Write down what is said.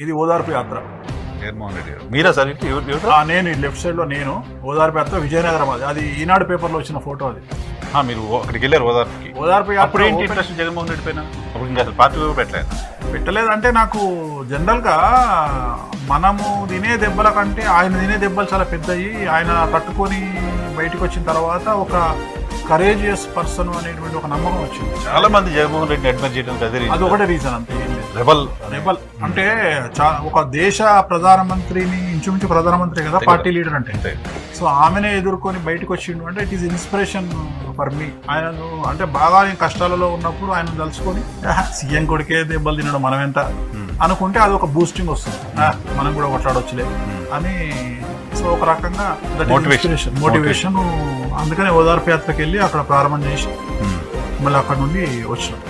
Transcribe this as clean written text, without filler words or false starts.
ఇది ఓదార్పు యాత్ర. జగన్మోహన్ రెడ్డి గారు మీరా సార్? నేను లెఫ్ట్ సైడ్ లో నేను ఓదార్పు యాత్ర విజయనగరం, అది ఈనాడు పేపర్ లో వచ్చిన ఫోటో అది. మీరు అక్కడికి వెళ్ళారు ఓదార్పుకి? ఓదార్పు అప్పుడు యాత్ర ఏంటి ఇంట్రెస్ట్ జగన్మోహన్ రెడ్డి పైన? అప్పుడు ఇంకా అసలు పార్టీ పెట్టలేదు. పెట్టలేదంటే నాకు జనరల్ గా మనము తినే దెబ్బల కంటే ఆయన తినే దెబ్బలు చాలా పెద్దయి. ఆయన తట్టుకొని బయటకు వచ్చిన తర్వాత ఒక కరేజియస్ పర్సన్ అనేటువంటి ఒక నమ్మకం వచ్చింది. చాలా మంది జగన్మోహన్ రెడ్డిని అడ్మైర్ చేయడానికి అదే అది ఒకటే రీజన్ అంతే. రెబల్ అంటే ఒక దేశ ప్రధానమంత్రిని, ఇంచుమించు ప్రధానమంత్రి కదా పార్టీ లీడర్ అంటే, సో ఆమెనే ఎదుర్కొని బయటకు వచ్చిండు అంటే it is inspiration for me. ఆయన అంటే బాగా కష్టాలలో ఉన్నప్పుడు ఆయన తలుచుకొని సీఎం కొడుకే దెబ్బలు తినడం మనం ఎంత అనుకుంటే అది ఒక బూస్టింగ్ వస్తుంది, మనం కూడా కొట్లాడొచ్చులే అని. సో ఒక రకంగా మోటివేషన్. అందుకని ఓదార్పు యాత్రకి వెళ్ళి అక్కడ ప్రారంభం చేసి మళ్ళీ అక్కడ నుండి వచ్చినాం.